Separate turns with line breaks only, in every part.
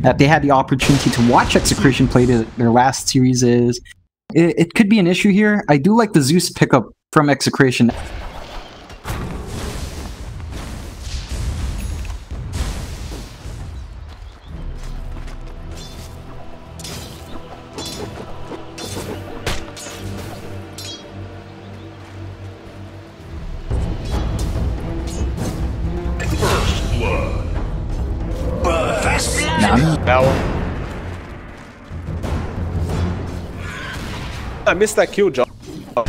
that they had the opportunity to watch Execration play their last series is, it could be an issue here. I do like the Zeus pickup from Execration.
I missed that kill, John.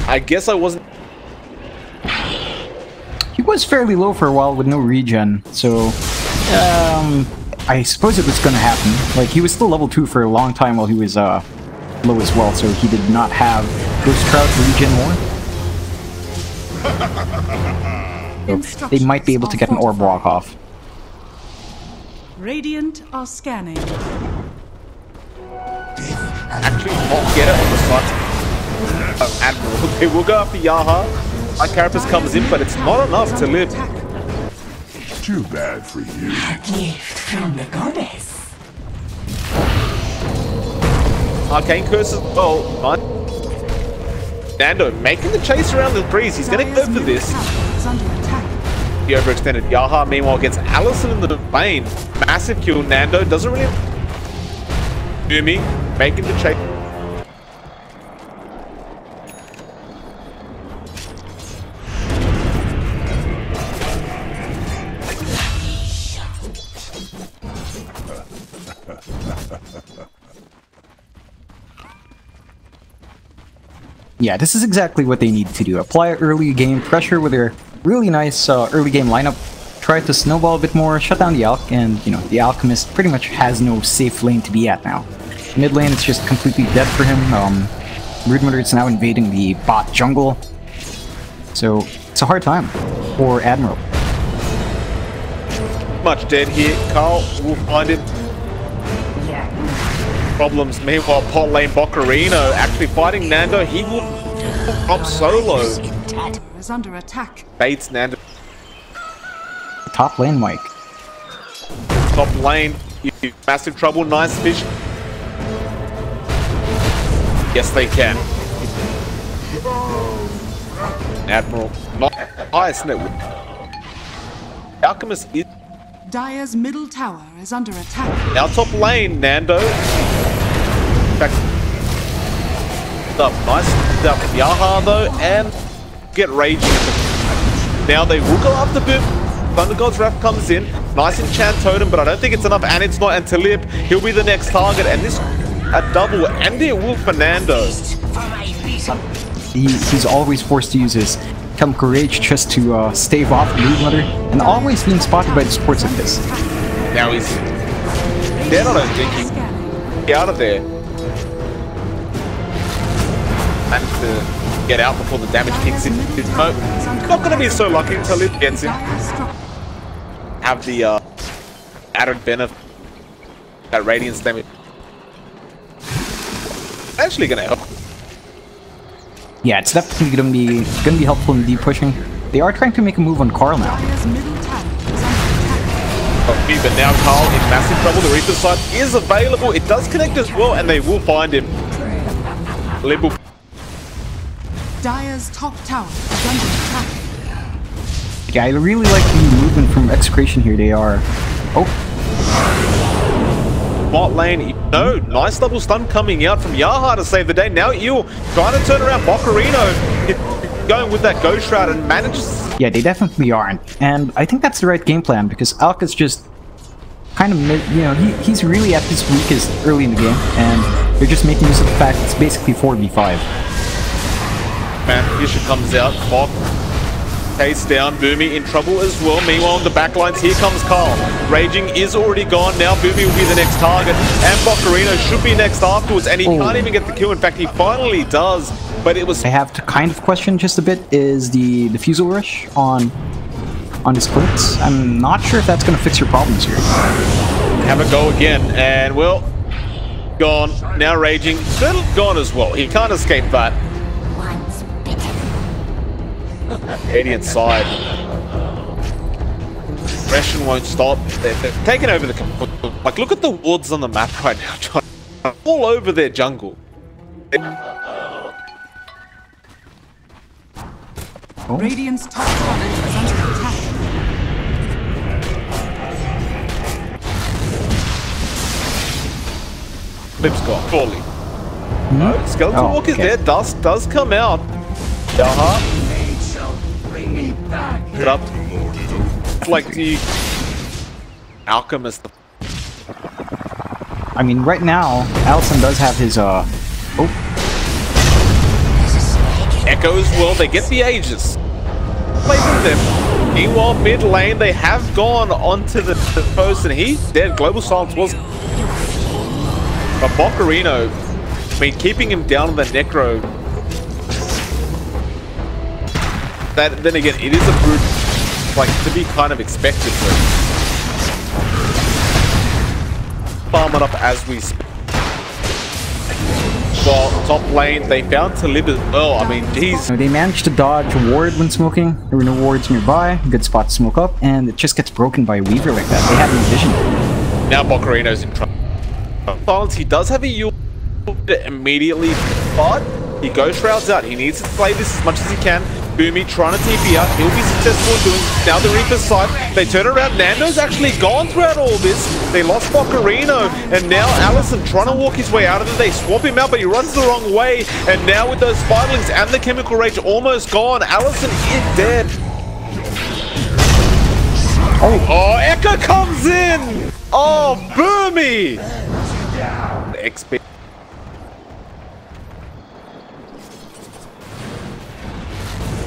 I guess I wasn't.
He was fairly low for a while with no regen, so I suppose it was going to happen. Like, he was still level 2 for a long time while he was low as well, so he did not have Ghost Trout regen more. So they might be able to get an orb walk off.
Radiant are scanning.
Actually, won't get it on the side. Admiral. They will go after Yaha. My Carapace comes in, but it's not enough to live.
Too bad for you.
A gift from the goddess.
Arcane Curses. Oh, fine. Nando making the chase around the breeze. He's going to go for this. He overextended. Yaha, meanwhile, gets Allison in the lane. Massive kill. Nando doesn't really... Yumi making the chase.
Yeah, this is exactly what they need to do. Apply early game pressure with their really nice early game lineup. Try to snowball a bit more, shut down the Alch, and, you know, the Alchemist pretty much has no safe lane to be at now. Mid lane, it's just completely dead for him. Broodmother is now invading the bot jungle. So, it's a hard time for Admiral.
Much dead here. Carl will find him. Problems. Meanwhile, pot lane Bocarino actually fighting Nando. He will drop solo.
Is under attack.
Baits Nando.
Top lane, Mike.
Top lane. Massive trouble. Nice fish. Yes, they can. Admiral. Not highest network. Alchemist is...
Dire's middle tower is under attack.
Now top lane, Nando. Back up, nice up Yaha though, and get raging. Now they will go up the bit. Thunder God's Wrath comes in. Nice enchant totem, but I don't think it's enough, and it's not. And Talib, he'll be the next target, and this a double, and it will for Nando.
He's always forced to use his Chemical Rage just to stave off the Broodmother, and always being spotted by the supports like this.
Now he's dead, I don't think. Get out of there. Managed to get out before the damage kicks in. No, not going to be so lucky until it gets in. Have the added benefit, that radiance damage. Actually going to help.
Yeah, it's definitely gonna be helpful in deep pushing. They are trying to make a move on Carl now.
Okay, but now Carl in massive trouble. The Reaper side is available. It does connect as well, and they will find him. Limbo.
Dire's top tower is under attack.
Yeah, I really like the movement from Execration here. They are... Oh.
Bot lane, no, nice double stun coming out from Yaha to save the day. Now Eel trying to turn around Bocarino, going with that Ghost Shroud and manages...
Yeah, they definitely aren't. And I think that's the right game plan, because Alk is just kind of, you know, he's really at his weakest early in the game, and they're just making use of the fact it's basically 4v5.
Man, Isha comes out, Bot Case down, Boomy in trouble as well. Meanwhile on the backlines, here comes Carl. Raging is already gone, now Boomy will be the next target, and Bocarino should be next afterwards, and he can't even get the kill. In fact, he finally does, but it was...
I have to kind of question just a bit is the Diffusal Rush on his clips. I'm not sure if that's going to fix your problems here.
Have a go again, and well, gone. Now Raging, still gone as well. He can't escape that. Radiant side. aggression won't stop. They're taking over the... Like, look at the wards on the map right now, John. All over their jungle.
Radiant's top tower is under attack.
Flip's gone, surely. No, Skeleton Walk is there. Dust does come out. Yaha. Get up. It's like the Alchemist.
I mean, right now, Allison does have his,
Echo as well. They get the Aegis. Play with them. Meanwhile, mid lane, they have gone onto the post, and he's dead. Global Silence was... But Bocarino, I mean, keeping him down on the Necro... That, then again, it is a brute, like, to be kind of expected. Farm it up as we speak. Well, top lane, they found to live as well. I mean, geez.
They managed to dodge a ward when smoking. There were no wards nearby. Good spot to smoke up, and it just gets broken by a Weaver like that. They had no vision.
Now Bocarino's in trouble. Silence, he does have a ult immediately, but he ghost routes out. He needs to play this as much as he can. Boomy trying to TP out. He'll be successful in doing this. Now the Reaper's side. They turn around. Nando's actually gone throughout all this. They lost Bocarino. And now Allison trying to walk his way out of it. They swap him out, but he runs the wrong way. And now with those Spiderlings and the Chemical Rage almost gone, Allison is dead. Oh, Echo comes in! Oh, Boomy! The XP.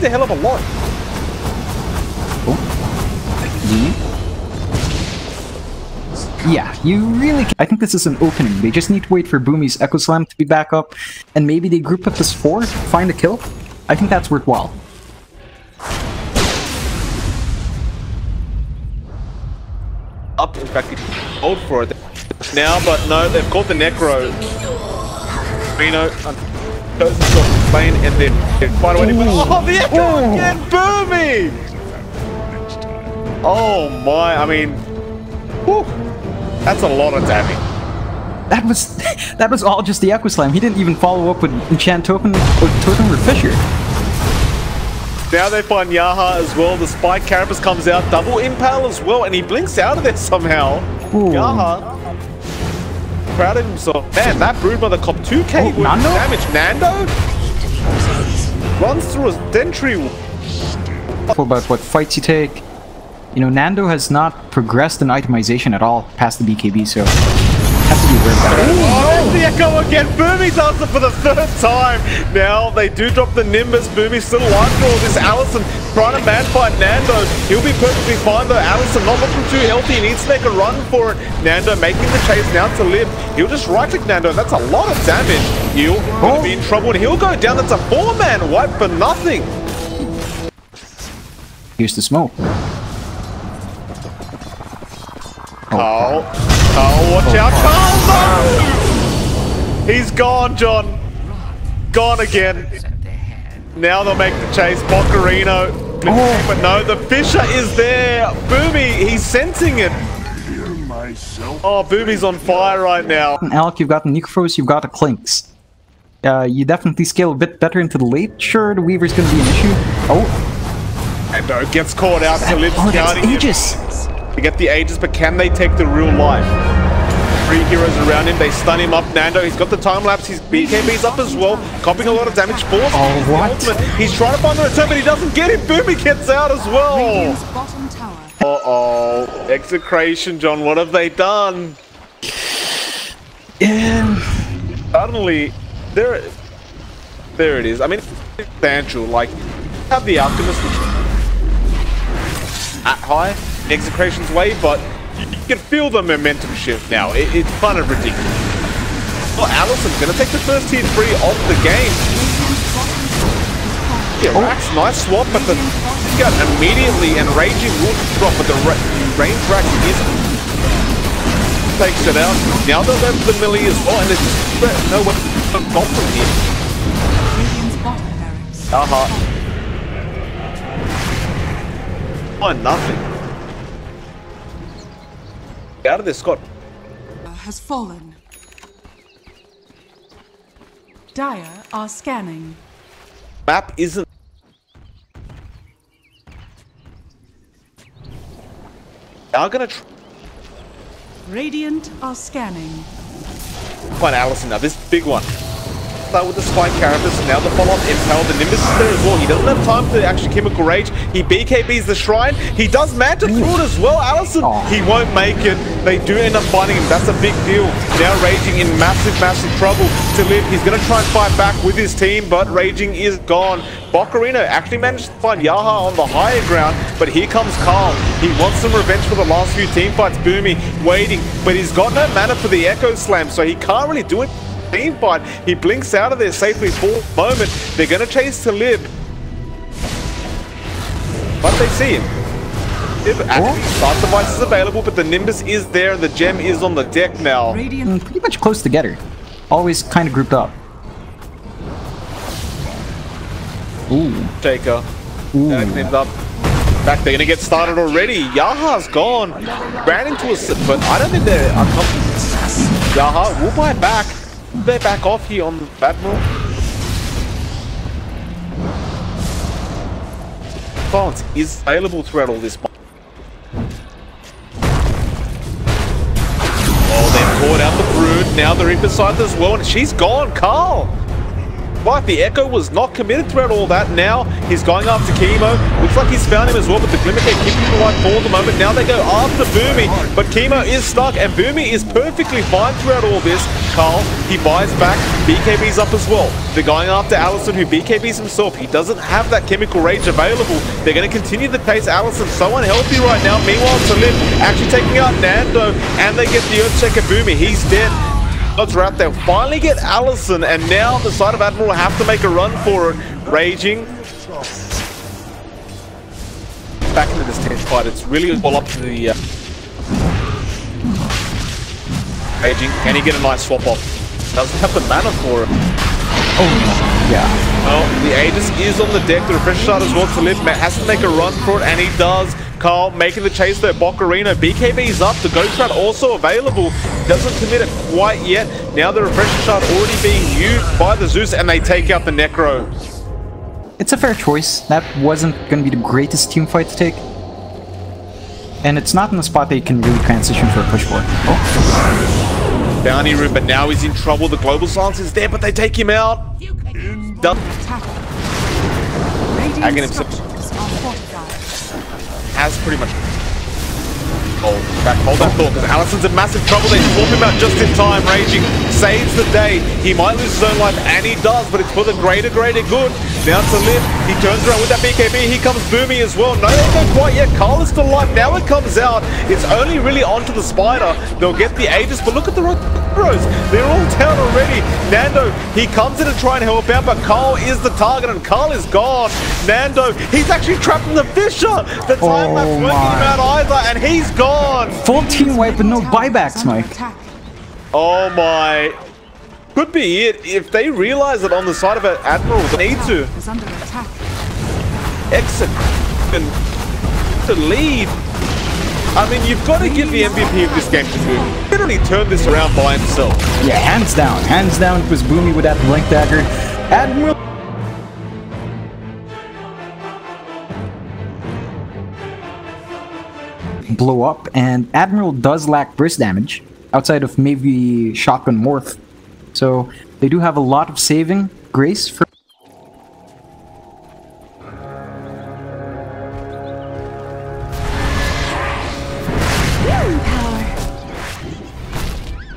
The hell of a lot.
Yeah, you really... I think this is an opening. They just need to wait for Boomy's Echo Slam to be back up, and maybe they group up as 4, find a kill. I think that's worthwhile.
Up, in fact, hold for it now, but no, they've caught the Necro. Reno goes to lane and then find a way to win. Oh, the Echo again, Boomy! Oh my, I mean, whew, that's a lot of damage.
That was all just the Echo Slam. He didn't even follow up with Enchant Token or Fisher.
Now they find Yaha as well. The Spike Carapace comes out, double Impale as well, and he blinks out of there somehow.
Ooh.
Yaha, proud of himself. Man, that Broodmother cop 2k worth of damage. Nando runs through a sentry.
About what fights you take. You know, Nando has not progressed in itemization at all past the BKB, so have to be aware of that.
Oh, the Echo again. Boomy does it for the 3rd time. Now they do drop the Nimbus. Boomy's still alive for all this. Allison trying to man fight Nando. He'll be perfectly fine though. Allison not looking too healthy. He needs to make a run for it. Nando making the chase now to live. He'll just right-click Nando. That's a lot of damage. He'll gonna be in trouble and he'll go down. That's a 4-man wipe for nothing.
Here's the smoke.
Carl, watch out. Carl, no! He's gone, John. Gone again. Now they'll make the chase. Bocarino. But no, the Fisher is there. Boomy, he's sensing it. Oh, Boomy's on fire right now.
Alec, you've got the Necros, you've got the Clinks. You definitely scale a bit better into the late. Sure, the Weaver's going to be an issue.
And no, gets caught out. So lives counting
Aegis.
They get the Aegis, but can they take the real life? 3 heroes around him, they stun him up. Nando, he's got the time lapse, his BKB's up as well, copying a lot of damage. Force he's trying to find the return, but he doesn't get it. Boomy gets out as well.
Radiant's bottom tower.
Uh-oh. Execration, John, what have they done? Suddenly, there it is. I mean, it's substantial. Like, have the Alchemist at high, Execration's way, but you can feel the momentum shift now. It's kind of ridiculous. Well, Allison's going to take the first tier 3 off the game. Yeah, Rax, nice swap, but the got immediately and Raging will drop, but the range Rax is takes it out. Now they'll go for the melee as well, and there's just no one got from here. Oh, nothing. out of this, Scott.
Has fallen. Dire are scanning.
Map isn't. They are gonna
Radiant are scanning.
find Allison now. This big one. Start with the spike carapace, and now the follow-up impale. The Nimbus is there as well. He doesn't have time to actually chemical rage. He BKBs the shrine. He does manta through it as well. Allison, he won't make it. They do end up finding him. That's a big deal. Now Raging in massive trouble to live. He's going to try and fight back with his team, but Raging is gone. Bocarino actually managed to find Yaha on the higher ground, but here comes Carl. He wants some revenge for the last few team fights. Boomy waiting, but he's got no mana for the Echo Slam, so he can't really do it. Team fight. He blinks out of there safely for a moment. They're going to chase to Lib, but they see him. Lib actually, start device is available, but the Nimbus is there. The gem is on the deck now.
Pretty much close together. Always kind of grouped up. Ooh.
Shaker.
Ooh.
Cleans up. In fact, they're going to get started already. Yaha's gone. Ran into a... But I don't think they're uncomfortable. Yaha will buy back. They're back off here on the Admiral. Balance is available throughout all this. Oh, they've poured out the Brood. Now the Reaper side as well, and she's gone. Carl! But the Echo was not committed throughout all that. Now he's going after Chemo. Looks like he's found him as well, but the Glimmer Cave keeping him alive for the moment. Now they go after Boomy, but Chemo is stuck, and Boomy is perfectly fine throughout all this. Carl, he buys back. BKB's up as well. They're going after Allison, who BKB's himself. He doesn't have that chemical rage available. They're going to continue to pace Allison. So unhealthy right now. Meanwhile, Salim actually taking out Nando, and they get the Earthshaker Boomy. He's dead. Odds are out there. Finally get Allison, and now the side of Admiral have to make a run for it. Raging. Back into this tense fight. It's really all up to the... Raging. Can he get a nice swap off? Doesn't have the mana for it.
Oh, yeah.
Well, the Aegis is on the deck. The refresh shot as well to live. Matt has to make a run for it, and he does. Carl making the chase there. Bocarino. BKB's up. The Ghost Shroud also available. Doesn't commit it quite yet. Now the refresh shot already being used by the Zeus, and they take out the Necro.
It's a fair choice. That wasn't going to be the greatest team fight to take. And it's not in the spot that you can really transition for a push for. Oh.
Bounty room, but now he's in trouble. The global silence is there, but they take him out. Hagen himself has pretty much... Hold that thought, because Allison's in massive trouble. They swap him out just in time. Raging saves the day. He might lose his own life, and he does, but it's for the greater good. Now to live. He turns around with that BKB. Here comes Boomy as well. No, they don't quite yet. Carl is still alive. Now it comes out. It's only really onto the Spider. They'll get the Aegis, but look at the Rose. They're all down already. Nando, he comes in to try and help out, but Carl is the target, and Carl is gone. Nando, he's actually trapped in the Fissure. The time lap's working him out either, and he's gone.
Full team wipe with no buybacks, Mike.
Oh my. Could be it. If they realize it on the side of an Admiral, they need to exit and to lead. I mean, you've got to give the MVP of this game to Boomy. He literally turned this around by himself.
Yeah, hands down. Hands down, it was Boomy with that Blink Dagger. Admiral... blow up, and Admiral does lack burst damage, outside of maybe Shotgun Morph. So, they do have a lot of saving grace for...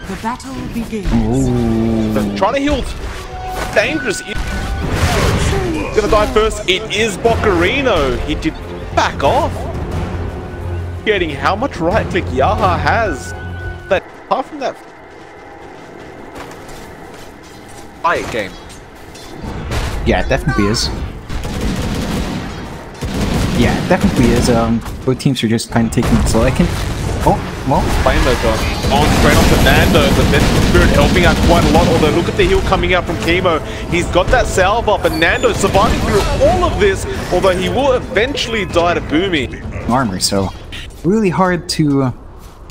The battle begins.
Trying to heal. Dangerous. Gonna die first. It is Bocarino. He did back off. Getting how much right click Yaha has. That apart from that fight game.
Yeah, it definitely is. Yeah, it definitely is. Both teams are just kind of taking it slow. I can... Oh, well.
Flamemaker on straight onto Nando, but then Spirit helping out quite a lot. Although look at the heal coming out from Chemo. He's got that salve up, and Nando surviving through all of this, although he will eventually die to Boomy.
Armor, so really hard to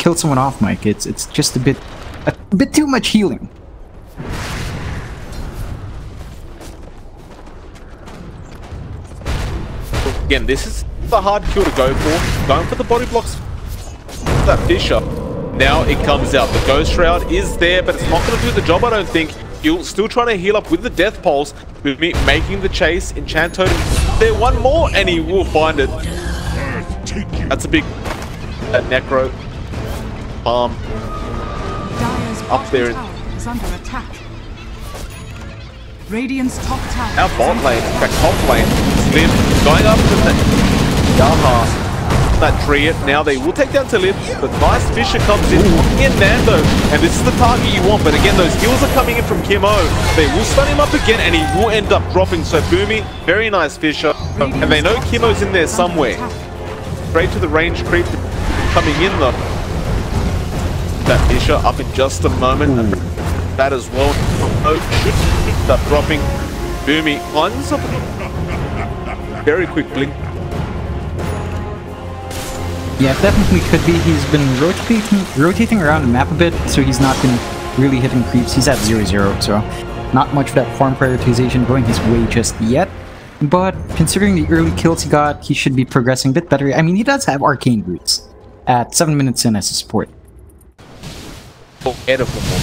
kill someone off, Mike. It's just a bit too much healing.
Again, this is the hard kill to go for. Going for the body blocks. That Fisher. Now it comes out. The Ghost Shroud is there, but it's not going to do the job, I don't think. You're still trying to heal up with the Death Pulse, with me making the chase. Enchant Totem there, one more, and he will find it. That's a big Necro. Up there.
Is under attack. Radiant's top tower.
Our bot lane, in fact, top lane, Slim going up to the Yaha. That tree it. Now they will take down to Lib, but nice Fisher comes in Nando, and this is the target you want. But again, those heals are coming in from Kimo. They will stun him up again, and he will end up dropping. So Boomy, very nice Fisher, and they know Kimo's in there somewhere. Straight to the range creep coming in though. That Fisher up in just a moment. And that as well. Oh, should end up dropping. Boomy finds a very quick blink.
Yeah, definitely could be. He's been rotating around the map a bit, so he's not been really hitting creeps. He's at 0-0, so not much of that farm prioritization going his way just yet. But considering the early kills he got, he should be progressing a bit better. I mean, he does have Arcane Roots at 7 minutes in as a support.
Ahead of them all.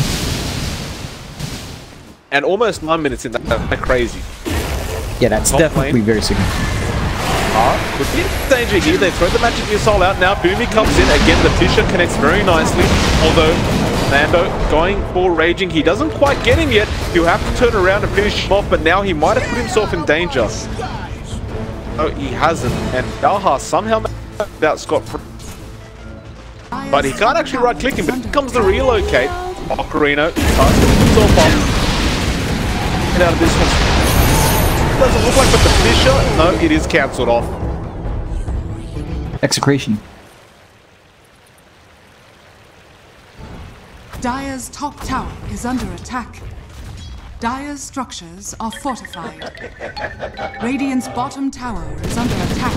And almost 9 minutes in, that's crazy.
Yeah, that's definitely very significant.
Would be in danger here. They throw the Magic Missile out now. Boomy comes in. Again, the Fisher connects very nicely. Although, Nando going for Raging. He doesn't quite get him yet. He'll have to turn around and finish him off, but now he might have put himself in danger. Oh, he hasn't. And Yaha somehow out scot-free. But he can't actually right-click him, but here comes the relocate. Ocarino starts to put himself up. Get out of this one. Doesn't look like, but the Fisher, no, it is cancelled off.
Execration.
Dire's top tower is under attack. Dire's structures are fortified. Radiant's bottom tower is under attack.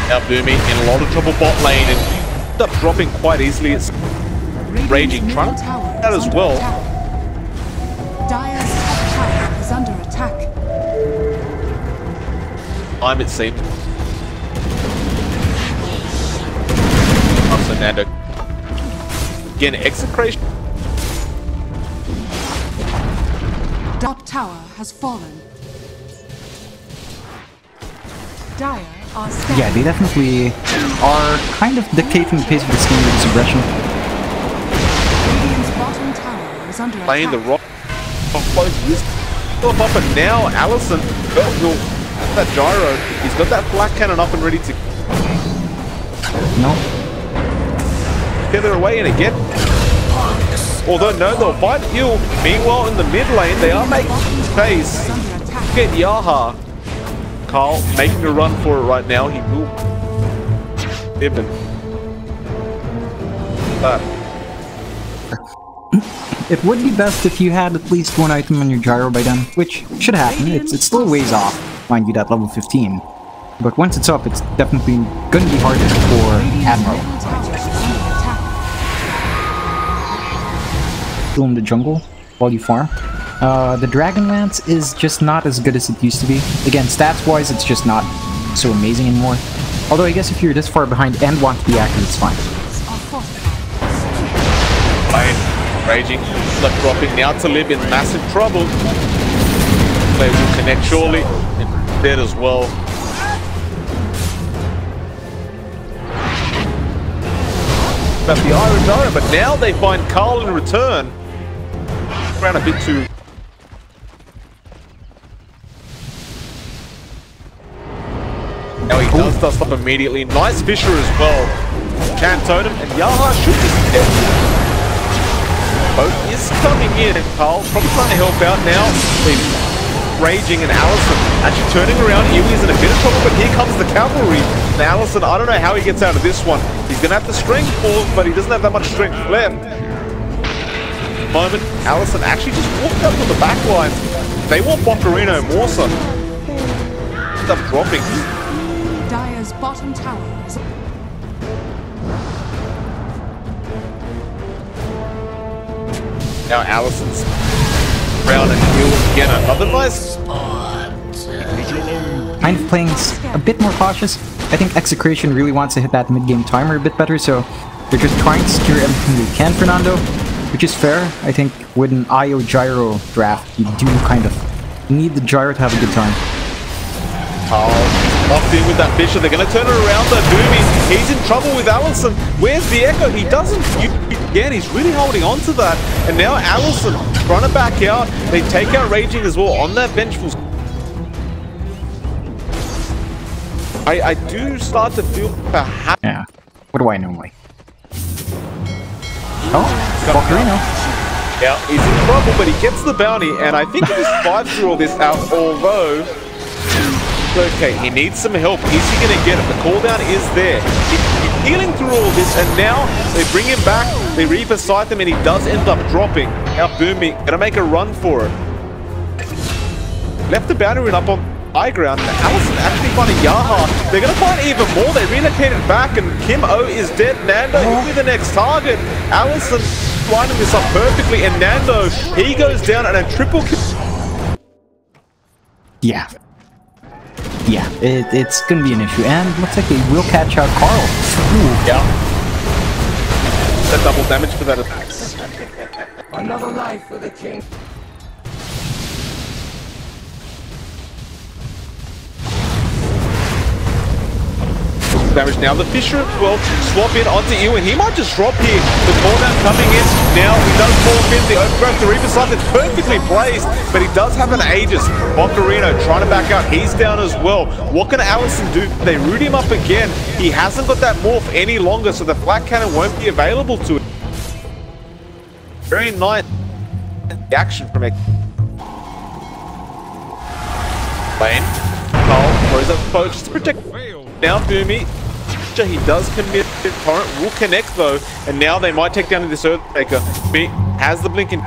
Now Boomy in a lot of trouble bot lane and end up dropping quite easily. It's Raging Trunk that as well.
Attack. Dire's top tower is under attack.
Time it seemed. So Nando. Again, Execration.
Top tower has fallen. Dire are standing.
Yeah, they definitely are kind of dictating the pace of this game with this aggression.
Radiant's bottom tower is under
Playing the
attack.
rock. Up and now Allison will that gyro. He's got that black cannon up and ready to
No.
tether away and again. Although no, they'll fight heal. Meanwhile in the mid lane they are making space. Get Yaha. Carl making a run for it right now. He will Ibn.
It would be best if you had at least one item on your gyro by then, which should happen. It's still a ways off, mind you, that level 15. But once it's up, it's definitely going to be harder for Admiral. Still in the jungle while you farm. The Dragon Lance is just not as good as it used to be. Again, stats-wise, it's just not so amazing anymore. Although I guess if you're this far behind and want to be active, it's fine.
Raging, left dropping now to Lib in massive trouble. Play will connect surely. And dead as well. But the Iron Dome, but now they find Carl in return. Ran a bit too. Now he does dust up immediately. Nice Fisher as well. Can Totem and Yaha should be dead. Boat is coming in and Carl probably trying to help out now. Raging and Allison actually turning around. Ewie's in a bit of trouble, but here comes the cavalry. And Allison, I don't know how he gets out of this one. He's going to have the strength for, but he doesn't have that much strength left. Moment, Allison actually just walked up to the back line. They want Bocarino more so. End up dropping.
Dire's bottom tower is
Now Allison's round and heal again. Another nice.
Kind of playing a bit more cautious. I think Execration really wants to hit that mid-game timer a bit better, so they're just trying to secure everything they can, Fernando, which is fair. I think with an IO gyro draft, you do kind of need the gyro to have a good time.
Oh, locked in with that Fisher. They're going to turn it around though. Boomy, he's in trouble with Allison. Where's the Echo? He doesn't again. He's really holding on to that. And now Allison trying to back out. They take out Raging as well on that vengeful. I do start to feel perhaps.
Yeah. What do I know, like? Oh, Valkyrie.
Yeah, he's in trouble, but he gets the bounty, and I think he just survives through all this out, although... Okay, he needs some help. Is he going to get it? The cooldown is there. He's healing through all this, and now they bring him back, they Reaper sight him, and he does end up dropping. Now Boomy, going to make a run for it. Left the bounty run up on high ground, and Allison actually finding Yaha. They're going to find even more. They relocated back, and Kim O is dead. Nando will be the next target. Allison lining this up perfectly, and Nando, he goes down and a triple kill.
Yeah. Yeah, it's going to be an issue, and looks like they will catch out Carl. Ooh.
Yeah. That double damage for that attack.
Another life for the king.
Damage now. The Fisher will swap in onto you, and he might just drop here. The cooldown coming in. Now he does fall in the overgrowth. The Reaper side that's perfectly placed, but he does have an Aegis. Boncarino trying to back out. He's down as well. What can Allison do? They root him up again. He hasn't got that morph any longer, so the flat cannon won't be available to him. Very nice action from it. Lane. Cole throws up folks to protect. Now Boomy, he does commit. Torrent will connect though, and now they might take down this Earthbreaker. Boomy has the blink in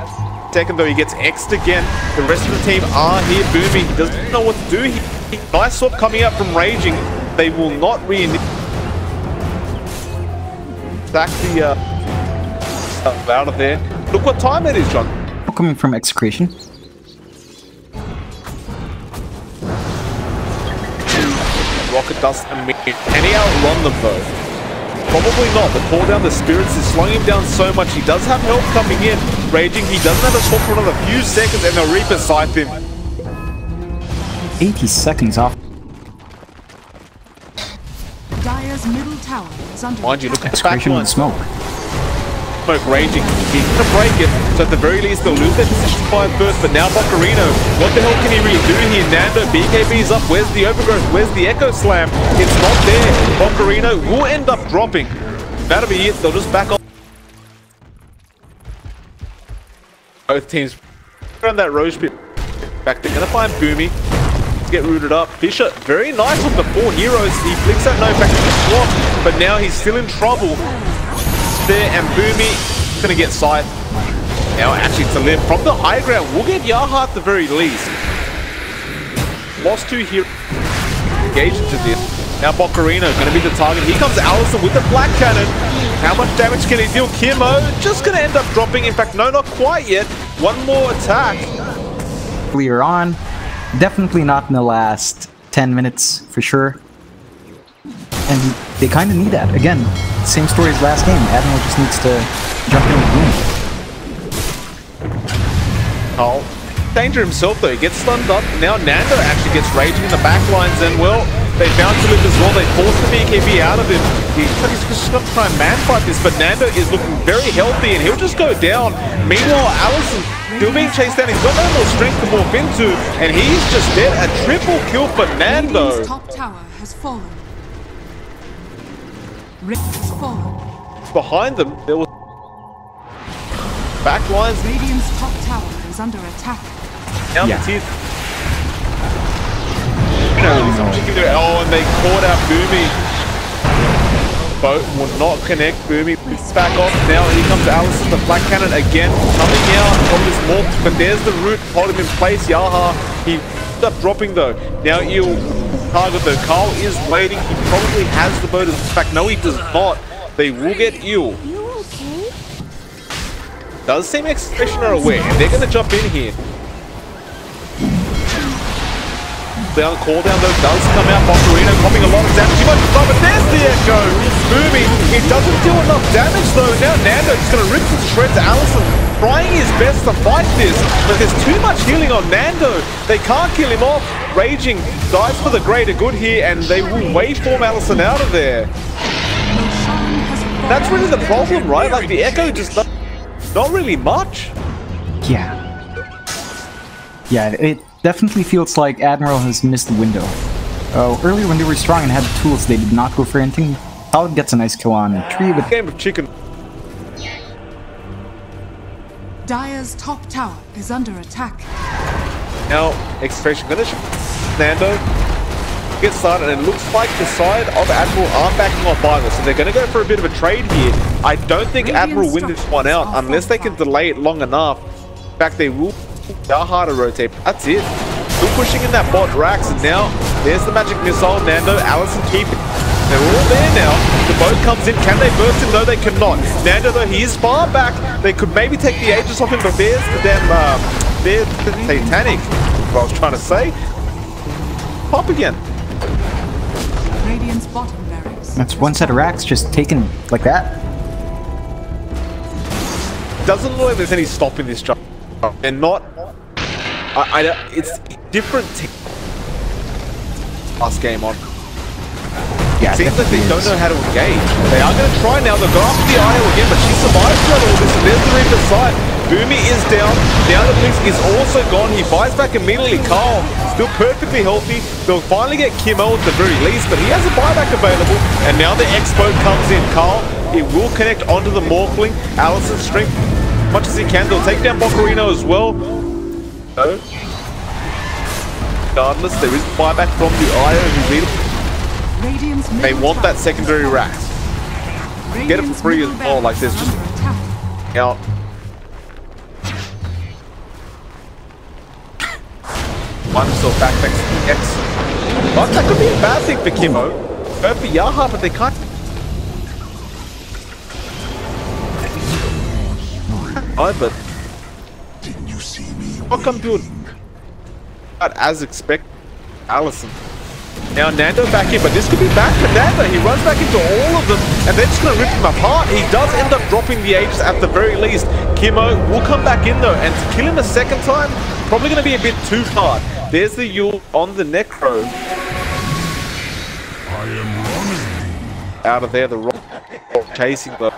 second though. He gets X'd again. The rest of the team are here. Boomy, he doesn't know what to do. Nice swap coming out from Raging. They will not re-initiate. Back the out of there. Look what time it is, John.
Coming from Execration.
Rocket Dust immediately. Can he outrun them though? Probably not. The cooldown, the spirits is slowing him down so much. He does have help coming in. Raging, he doesn't have a swap for another few seconds, and the Reaper sight him.
80 seconds off.
Dire's middle tower is under
Mind you, look at the
Execration with
backline.
smoke.
Smoke Raging. He's going to break it, so at the very least they'll lose their position 5 first, but now Boncarino, what the hell can he really do here? Nando, BKB's up, where's the overgrowth, where's the Echo Slam? It's not there. Boncarino will end up dropping. That'll be it, they'll just back off. Both teams around that Roche pit. Back, they're going to find Boomy. Get rooted up. Fisher, very nice with the 4 heroes. He flicks that no back to the swap, but now he's still in trouble. There, and Boomy gonna get sight. Now actually to live from the high ground, we'll get Yaha at the very least. Lost 2 here. Engaged into this. Now Boncarino gonna be the target. Here comes Allison with the black cannon. How much damage can he deal? Kimo just gonna end up dropping. In fact, no, not quite yet. One more attack.
Earlier on, definitely not in the last 10 minutes for sure. And they kind of need that. Again, same story as last game. Admiral just needs to jump in and win.
Oh, danger himself though. He gets stunned up. Now Nando actually gets Raging in the back lines, and well, they found to live as well. They forced the BKB out of him. He's just going to try and man fight this, but Nando is looking very healthy, and he'll just go down. Meanwhile, Allison still being chased down. He's got no more strength to morph into, and he's just dead. A triple kill for Nando.
Radiant's top tower has fallen. Rift has fallen.
Behind them, there was back lines.
Radiant's top tower is under attack.
Now
Yeah.
Oh, and they caught out Boomy. Boat will not connect. Boomy back off. Now here comes Allison, the black cannon again, coming out from this morph. But there's the root, hold him in place. Yaha, he ended up dropping though. Now you'll target though. Carl is waiting. He probably has the boat. In fact, no, he does not. They will get Eel.
You okay?
Does seem Execration are aware, and they're going to jump in here. Down, cooldown though does come out. Bocarino popping a lot of damage. He might stop it. There's the echo. Booming. He doesn't do enough damage though. Now Nando is going to rip to shreds Allison, trying his best to fight this, but there's too much healing on Nando. They can't kill him off. Raging dies for the greater good here, and they will waveform Allison out of there. That's really the problem, right? Like the echo just not really much.
Yeah. Yeah, it definitely feels like Admiral has missed the window. Earlier when they were strong and had the tools, they did not go for anything. Paladin gets a nice kill on Tree with
game of chicken.
Dire's top tower is under attack.
Now, Execration gonna Nando get started, and it looks like the side of Admiral aren't backing off either, so they're gonna go for a bit of a trade here. I don't think Admiral wins this one out unless they can delay it long enough. In fact, they will. They're hard to rotate. That's it. Still pushing in that bot Rax, and now there's the magic missile. Nando, Allison keep it. They're all there now. The boat comes in. Can they burst him? No, they cannot. Nando, though, he is far back. They could maybe take the Aegis off him, but there's the damn, there's the Titanic. What I was trying to say. Pop again.
Radiant's bottom barracks.
That's one set of racks just taken like that.
Doesn't look like there's any stop in this job. And not. It's different. Last game on.
Yeah,
seems like they don't know how to engage. They are going to try now. They'll go after the IO again, but she survives throughout all this. And there's the Reaper's side. Boomy is down. Now the Blitz is also gone. He fights back immediately. Carl, still perfectly healthy. They'll finally get Kimo at the very least, but he has a buyback available. And now the Expo comes in. Carl, it will connect onto the Morphling. Allison's strength as much as he can. They'll take down Bocarino as well. No. Regardless, there is buyback from the IO who's leading. They want that secondary rack. Get it for free as well. Like there's just out. Find himself back next to the X. But that could be a bad thing for Kimo. Go for Yaha, but they can't. But
Didn't you see me?
what come to it? As expected, Allison. Now Nando back in, but this could be bad for Nando. He runs back into all of them, and they're just going to rip him apart. He does end up dropping the Aegis at the very least. Kimo will come back in though, and to kill him a second time, probably going to be a bit too hard. There's the Yule on the Necro.
I am running.
Out of there, the rock chasing the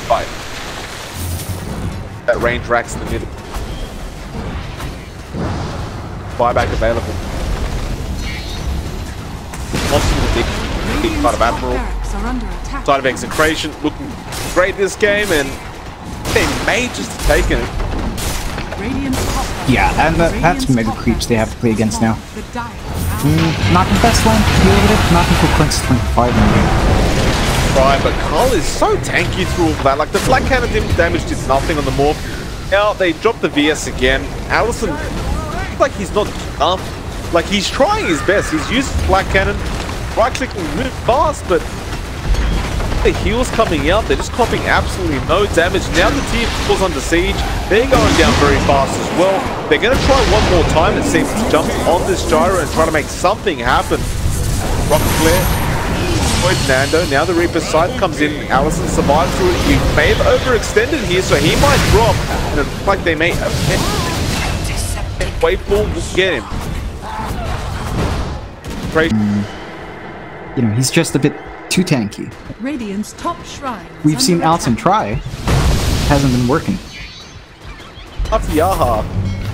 fight. That range racks in the middle. Buyback available. Possible the big part of Admiral. Side of Execration looking great this game, and they may just have taken it.
Yeah, and that's mega creeps they have to play against now. Not the best one to deal with it, not until Quince 25 in the game.
Right, but Carl is so tanky through all that. Like the Black Cannon damage did nothing on the morph. Now they dropped the VS again. Allison, like he's not enough. Like he's trying his best. He's used Black Cannon, right clicking really fast, but the heals coming out, they're just copying absolutely no damage. Now the team falls under siege. They're going down very fast as well. They're going to try one more time, it seems, to jump on this gyro and try to make something happen. Rocket Flare. Nando. Now the Reaper's side comes in. Allison survives through it. He may have overextended here, so he might drop. And it looks like they may Waveform will get him. Great.
You know, he's just a bit too tanky.
Radiant's top shrine.
We've seen Allison try. Hasn't been working.
After Yaha.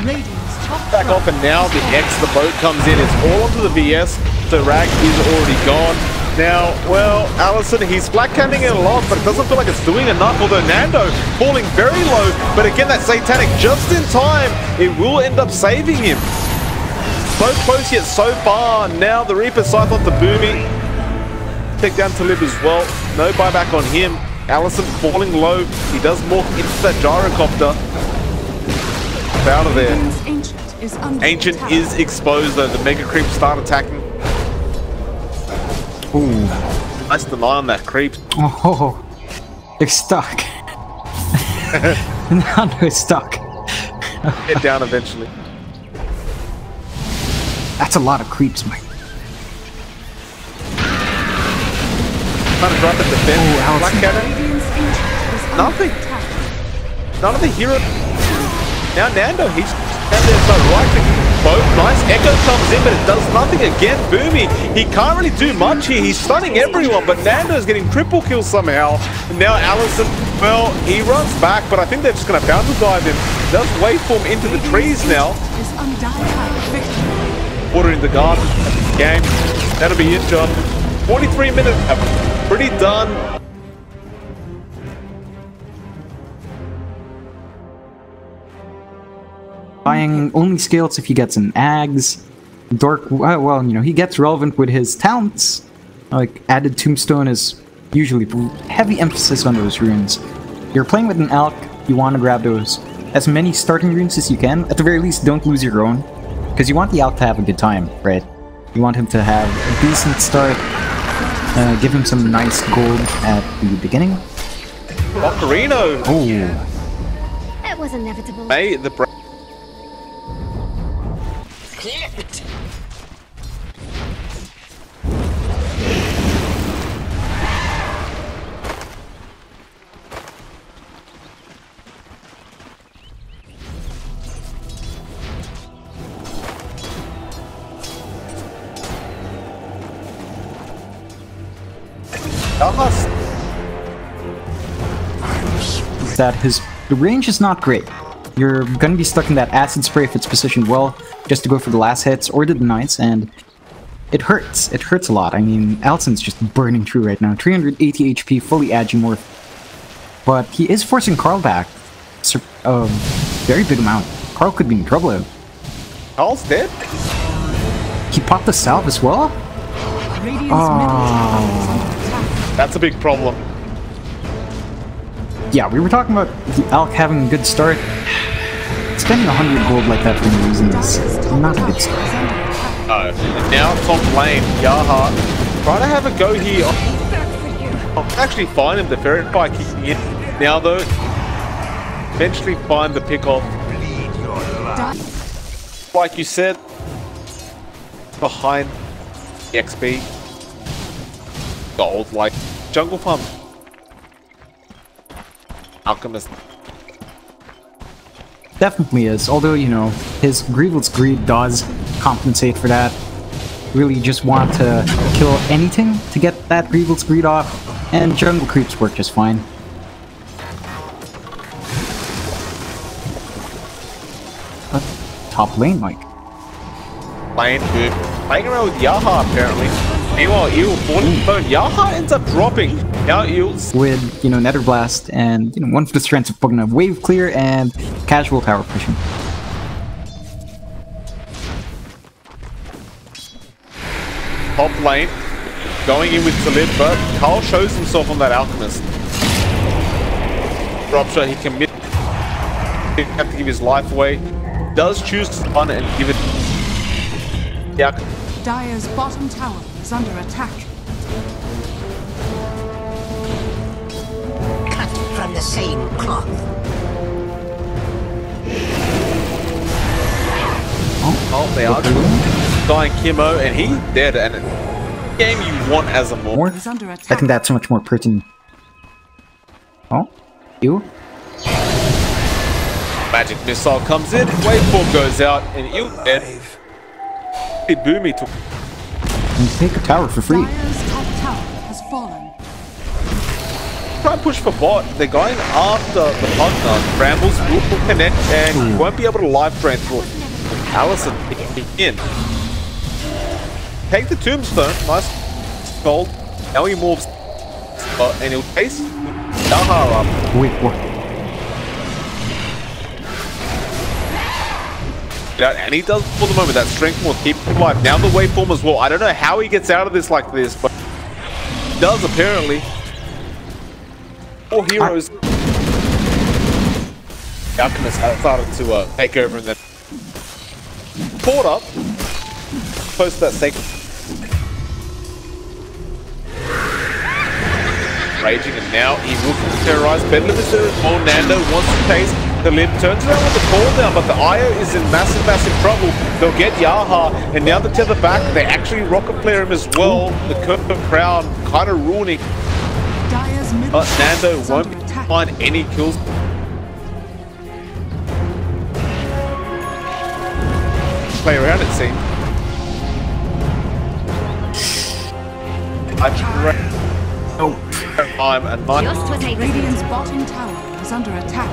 Radiant's top
Back off, and now the X, the boat comes in. It's all onto the VS. So Rag is already gone. Now, well, Allison, he's black canning it a lot, but it doesn't feel like it's doing enough, although Nando falling very low, but again, that Satanic just in time, it will end up saving him. So close yet so far. Now the Reaper scythe onto Boomy. Take down Talib as well. No buyback on him. Allison falling low. He does morph into that gyrocopter. Out of there. Ancient is exposed though. The Mega Creep start attacking.
Ooh.
Nice deny on that creep.
Oh. They're stuck. Now they're stuck.
Get down eventually.
That's a lot of creeps, Mike.
Trying to drop at the defense.
Oh,
Black Cannon. Nothing. None of the heroes. Now Nando, he's down there so right to both. Nice Echo comes in, but it does nothing again. Boomy, he can't really do much here. He's stunning everyone, but Nando's getting triple kills somehow. And now Allison, well, he runs back, but I think they're just going to boundary dive him. Does waveform into the trees now. Watering the garden at the game. That'll be it, John. 43 minutes. Pretty done.
Buying only scales if he gets an Ags. Dork, well, you know, he gets relevant with his talents. Like, added Tombstone is usually heavy emphasis on those runes. You're playing with an Alk, you want to grab those as many starting runes as you can. At the very least, don't lose your own. Because you want the Alk to have a good time, right? You want him to have a decent start. Give him some nice gold at the beginning.
Ocarino!
Oh.
It was inevitable.
May the
Clipped.
That the range is not great. You're gonna be stuck in that acid spray if it's positioned well, just to go for the last hits or the denies, and it hurts. It hurts a lot. I mean, Alson's just burning through right now. 380 HP, fully Agimorph. But he is forcing Carl back. It's a very big amount. Carl could be in trouble though.
Carl's dead?
He popped the salve as well?
That's a big problem.
Yeah, we were talking about the Alk having a good start. Spending 100 gold like that for no reason is not a good start.
Now top lane, Yaha. Try to have a go here. I'll actually find him, the ferret by kicking in. Now though, eventually find the pick off. Like you said, behind the XP. Gold, like jungle farm. Alchemist.
Definitely is, although, you know, his Grievel's Greed does compensate for that. Really just want to kill anything to get that Grievel's Greed off, and jungle creeps work just fine. But top lane, Mike.
Playing good. Playing around with Yaha, apparently. Meanwhile, Eel, phone. Yaha ends up dropping. Now Eel's
with, you know, Nether Blast and, you know, one for the strengths of Pugna, wave clear and casual tower pushing.
top lane. Going in with Salid, but Carl shows himself on that Alchemist. Drop shot, he can miss. He have to give his life away. Does choose to stun and give it. Yeah.
Dire's bottom tower is under attack.
Cut from the same cloth.
Oh, they are dying Kimo, and he's dead. And game you want as a more.
He's under
I
attack.
think that's much more pertinent. Oh, you?
Magic missile comes in, waveform goes out, and you dead. Hey, Boomy took.
And take a tower for free.
Dire's top tower has fallen.
Try and push for bot. They're going after the Pugna. Brambles will connect and won't be able to live drain through. Allison in. Take the tombstone. Nice gold. Now he moves. And he'll chase Yaha up.
Wait, what?
And he does for the moment. That strength will keep him alive. Now the waveform as well. I don't know how he gets out of this like this, but he does apparently. 4 heroes. Alchemist has started to take over and then caught up. Close to that sacred. Raging, and now he will terrorize. Bedlam is there as well. Nando wants to chase. The Limb turns around with the call down, but the IO is in massive, massive trouble. They'll get Yaha, and now the tether back. They actually rocket flare him as well. The curve of crown kind of ruining. But Nando won't find any kills. Play around, it seems. Time and money.
Radiant's bottom tower is under attack.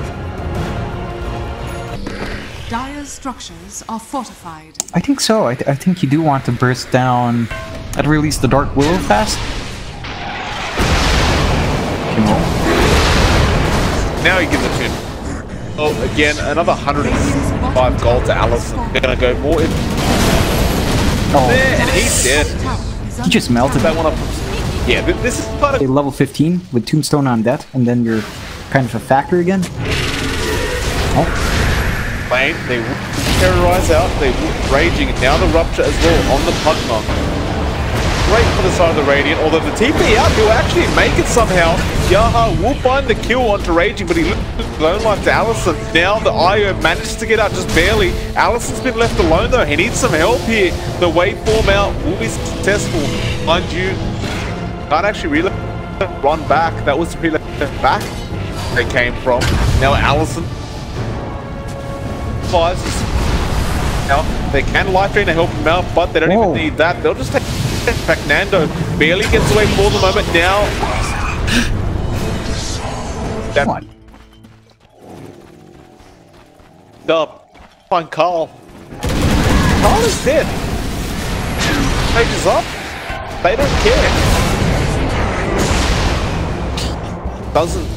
Dire's structures are fortified.
I think so. I think you do want to burst down and release the Dark Willow fast.
Now he gives it to him. Oh, again, another 105 gold to Allison. They're gonna go more in.
Oh.
There, and he's dead.
He just melted.
That one up. Yeah, this is kind of
level 15 with Tombstone on that, and then you're kind of a factor again. Oh.
Lane. They will terrorize out. They will Raging. Now the Rupture as well on the Pugma. Great for the side of the Radiant. Although the TP out, he'll actually make it somehow. Yaha will find the kill onto Raging, but he loses lone life to Allison. Now the IO manages to get out just barely. Allison's been left alone though. He needs some help here. The waveform out will be successful. Mind you, can't actually really run back. That was the relay back they came from. Now Allison flies. Now they can life drain to help him out, but they don't even need that. They'll just take back. Nando barely gets away for the moment. Now that find Carl. Carl is dead. Page is up. They don't care. Doesn't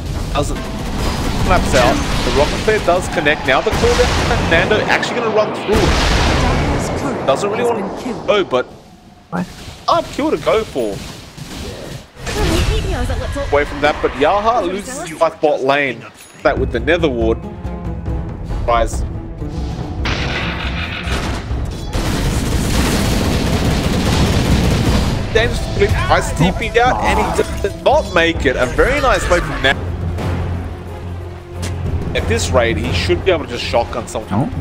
flaps out. The rocket flare does connect. Now the call down. Nando actually going to run through it. Doesn't really want to go, but hard kill to go for. Away from that, but Yaha loses by bot lane. That with the Nether Ward. Rise. Dangerous to flip. Ice TP'd out, and he did not make it. A very nice play from now. At this rate, he should be able to just shotgun someone. And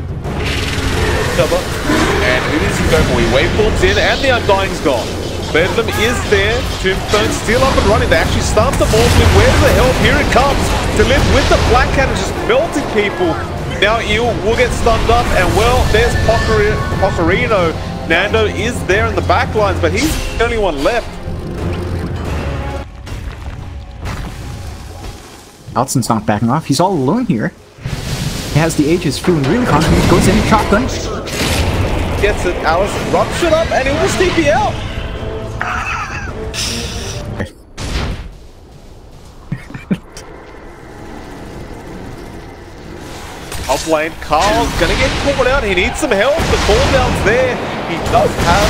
who does he go for? He waveforms in, and the Undying's gone. Bedlam is there. Tombstone still up and running. They actually start the Morphling. Where's the help? Here it comes. To live with the Black Cannon just melting people. Now Eel will get stunned up, and well, there's Pocorino. Nando is there in the back lines, but he's the only one left.
Allison's not backing off. He's all alone here. He has the Aegis, feeling really confident. Goes in, shotgun.
Gets it. Allison ruptured it up, and he will TP out. Up lane, Carl's gonna get caught out. He needs some help. The cooldown's there. He does have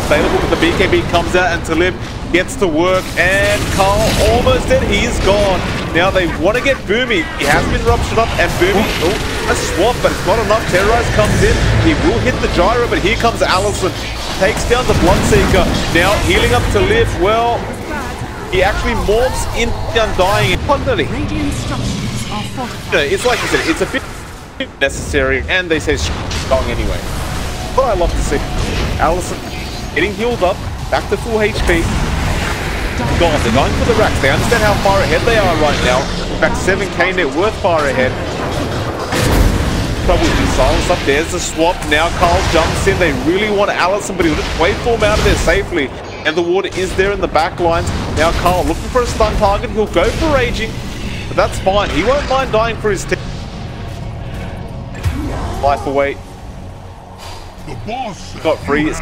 available, but the BKB comes out, and Talib gets to work, and Carl almost dead. He's gone. Now they want to get Boomy. He has been ruptured up, and Boomy, a swap, but it's not enough. Terrorize comes in. He will hit the gyro, but here comes Allison. Takes down the Bloodseeker. Now healing up to live. Well, he actually morphs in the Undying. It's like I said, it's a bit necessary, and they say strong anyway. But I love to see Allison getting healed up, back to full HP. Gone. They're going for the racks. They understand how far ahead they are right now. In fact, 7k net worth far ahead. Trouble with silence up. There's the swap. Now Carl jumps in. They really want Allison, but he'll just waveform out of there safely. And the water is there in the back lines. Now Carl looking for a stun target. He'll go for Raging. But that's fine. He won't mind dying for his team. Life away. Got free.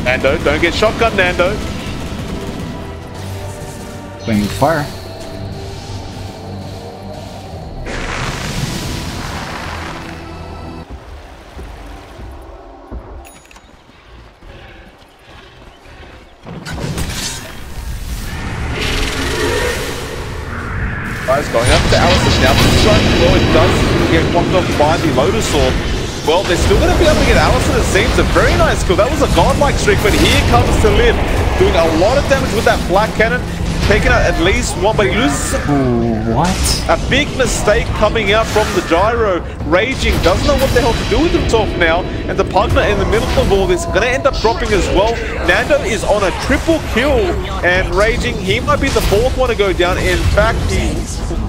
Nando, don't get shotgun, Nando.
Playing with fire.
Guys, going up to Allison now. Well, it does get blocked off by the Lotus Orb. Well, they're still going to be able to get Allison, it seems. A very nice kill. That was a godlike streak, but here comes to live. Doing a lot of damage with that Black Cannon. taken out at least one, but he loses
What?
a big mistake coming out from the gyro. Raging doesn't know what the hell to do with himself now, and the Pugner in the middle of all this going to end up dropping as well. Nando is on a triple kill, and Raging, he might be the fourth one to go down. In fact,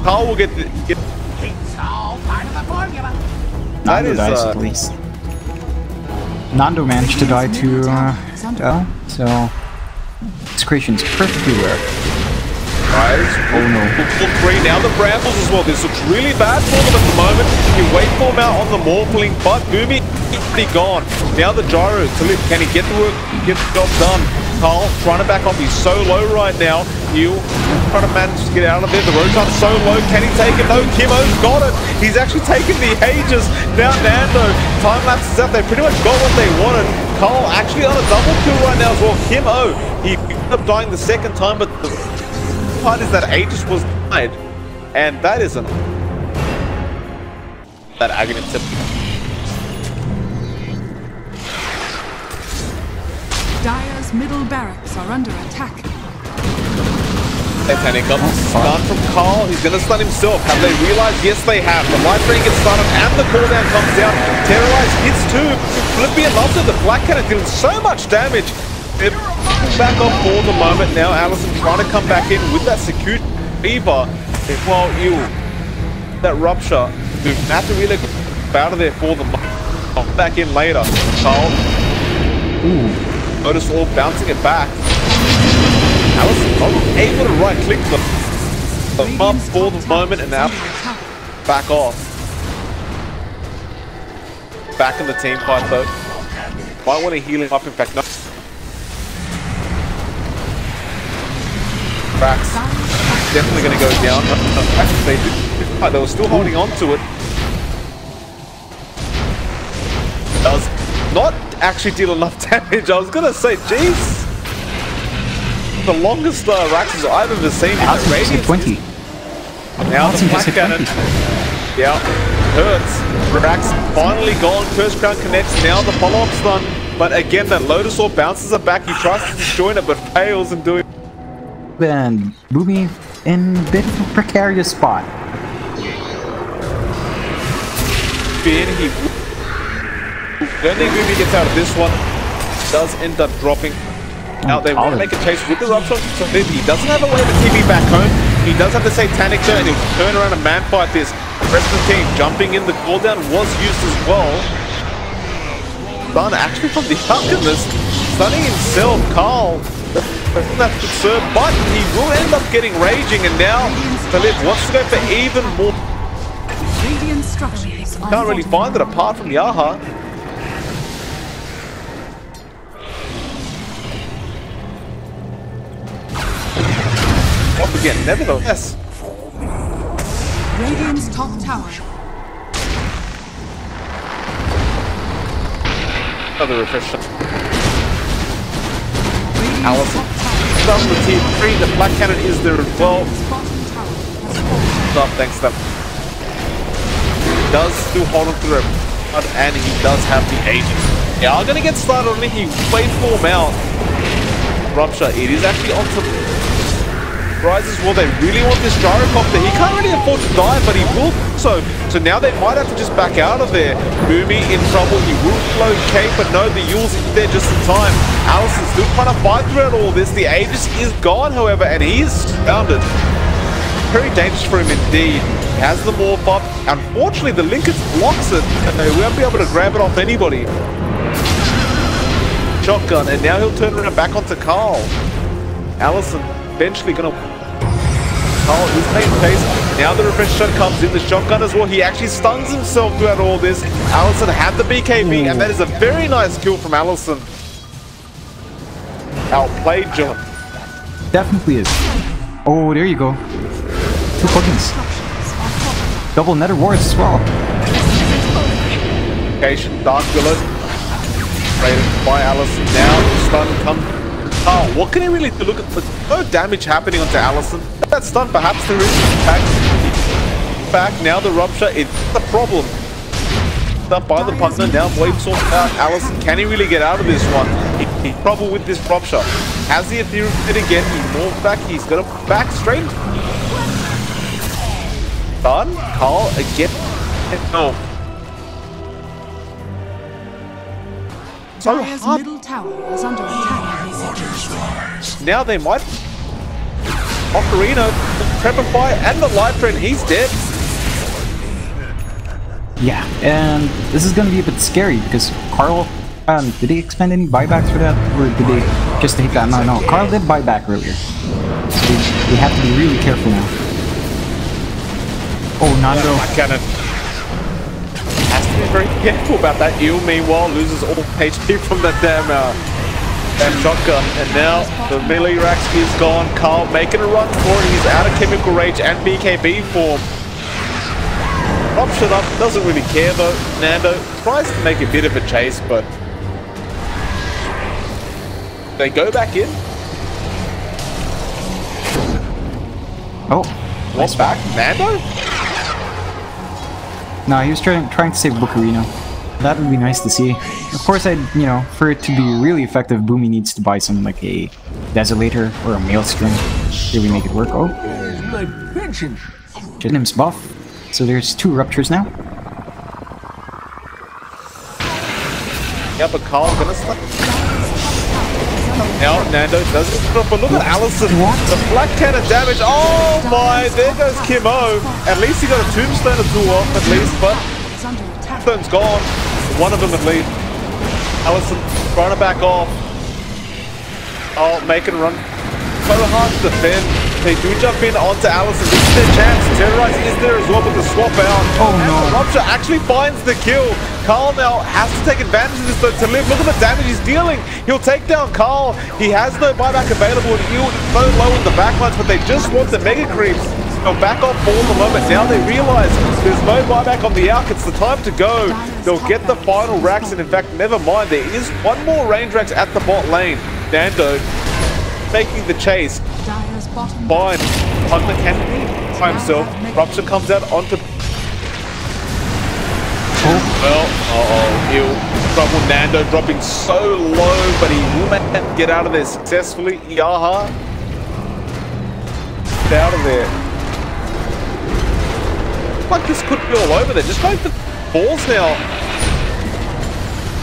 Carl will get
It's all part of the formula.
Nando dies at least. Nando managed to die to L, so Execration's perfectly rare.
Guys,
Oh no.
full three. Now the Brambles as well. This looks really bad for them at the moment. You wait for him out on the Morphling, but Boomy be gone. Now the gyro. Can he get the work, get the job done? Carl trying to back off. He's so low right now. He'll trying to manage to get out of there. The rotar's so low. Can he take it? No, Kimo's got it. He's actually taken the Aegis. Now Nando. Time lapses out. They pretty much got what they wanted. Carl actually on a double kill right now as well. Kimo, he ended up dying the second time, but the part is that Aegis was died, and that isn't that agony tip.
Dire's middle barracks are under attack.
Panic up. Stun from Carl. He's going to stun himself. Have they realized? Yes, they have. The light rain gets started and the cooldown comes down. Terrorize hits too. Flippy enough to the Black Cannon dealing so much damage. They're back off for the moment now. Allison trying to come back in with that secure fever. Well, that rupture. We've had to really get out of there for the moment. Back in later. Carl. Notice all bouncing it back. Allison not able to right click the bump for the moment, and now back off. Back in the team fight though. Might want to heal him up, in fact, no. Cracks. Definitely going to go down. They were still holding on to it. Does not actually deal enough damage. I was going to say, jeez. The longest Raxes I've ever seen in the radius.
20.
Now the Black Cannon. Yeah, hurts. Rax finally gone. Curse Crown connects. Now the follow-up stun. But again, that Lotus Orb bounces it back. He tries to destroy it, but fails in doing.
And Boomy in a bit of a precarious spot.
Don't think Boomy gets out of this one. Does end up dropping. Now they want to make a chase with the rupture, so he doesn't have a way to TP back home. He does have the Satanic turn, and he'll turn around and man fight this. The rest of the team jumping in, the cooldown was used as well. Stun actually from the Alchemist, stunning himself, Carl. That's good serve, but he will end up getting Raging, and now Philip wants to go for even more.
Radiant structures
Can't really find it apart from Yaha. Up again, nevertheless.
Radiant's top tower.
Another refresh. Allison down the team 3. The Black Cannon is there as well. Stop, thanks to them. He does still hold on through it, and he does have the agent. Yeah, I'm gonna get started on it. He wait for him out. Rupture. It is actually on to Rises. Well, they really want this gyrocopter. He can't really afford to die, but he will. So now they might have to just back out of there. Boomy in trouble. He will float Cape, but no, the Yule's there just in time. Allison still trying to fight throughout all this. The Aegis is gone, however, and he is surrounded. Very dangerous for him indeed. He has the morph up. Unfortunately, the Linkers blocks it, and they won't be able to grab it off anybody. Shotgun, and now he'll turn around back onto Carl. Allison eventually gonna. Carl is playing pace. Now the refresh shot comes in. The shotgun as well. He actually stuns himself throughout all this. Allison had the BKB, and that is a very nice kill from Allison. Outplayed John.
Definitely is. Oh, there you go. 2 plugins. Double Nether Wards as well.
Location, Dark Willow. Rated by Allison. Now the stun comes. Oh, what can he really do? Look at the no damage happening onto Allison. That stun, perhaps there is impact. Back now, the rupture. It's the problem. Up by the partner now. Wave sorts out Allison. Can he really get out of this one? He's trouble with this rupture. has the ethereal fit again. He morphs back. He's got a back straight. Done. Carl again. No. So
Dire's middle tower is under attack.
now they might. Ocarina, Prepify, and the Light Train. He's dead.
Yeah, and this is gonna be a bit scary because Carl, did he expend any buybacks for that? Or did they just take that? No, Carl did buy back earlier. So we have to be really careful now. Oh, Nando.
Black Cannon has to be very careful about that. Eel, meanwhile, loses all HP from that damn shotgun. And now the melee racks is gone. Carl making a run for it. He's out of Chemical Rage and BKB form. Drops it up, doesn't really care though. Nando tries to make a bit of a chase, but they go back in.
Oh,
What's back? Nando?
no, he was trying to save Bucarino. That would be nice to see. Of course, for it to be really effective, Boomy needs to buy some like a Desolator or a Maelstrom to really make it work. Oh, Jitnim's buff. So there's 2 ruptures now.
Yeah, but Carl's gonna slap. Now Nando does it, but look at Allison. The Black Cannon damage. Oh my, there goes Kim O. At least he got a Tombstone or 2 off, at least, but Tombstone's gone. One of them at least. Allison trying to back off. Oh, making a run. So hard to defend. They do jump in onto Allison. This is their chance. Terrorize is there as well, but the swap out.
Oh
and
no.
The Rupture actually finds the kill. Carl now has to take advantage of this though to live. Look at the damage he's dealing. He'll take down Carl. He has no buyback available and he'll so low in the backlines, but they just want the mega creeps. They'll back off for the moment. Now they realize there's no buyback on the arc. It's the time to go. They'll get the final racks, and in fact, never mind. There is one more range racks at the bot lane. Nando making the chase. Fine. Hunter can by himself. Rupture comes out onto. Well, he'll trouble. Nando dropping so low, but he will get out of there successfully. Yaha. Get out of there. Like this could be all over there. Just going for balls now.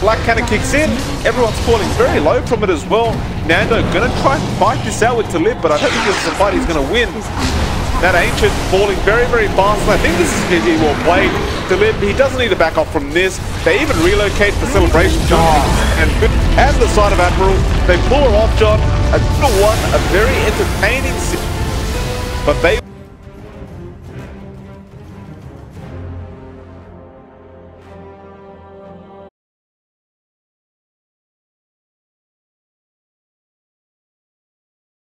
Black Cannon kicks in. Everyone's falling very low from it as well. Nando gonna try and fight this out with Talib, but I don't think this is a fight he's gonna win. That Ancient falling very, very fast. And I think this is going to be well played. Talib, he doesn't need to back off from this. They even relocate the celebration John and the side of Admiral. They pull her off, John. A good one, a very entertaining scene. But they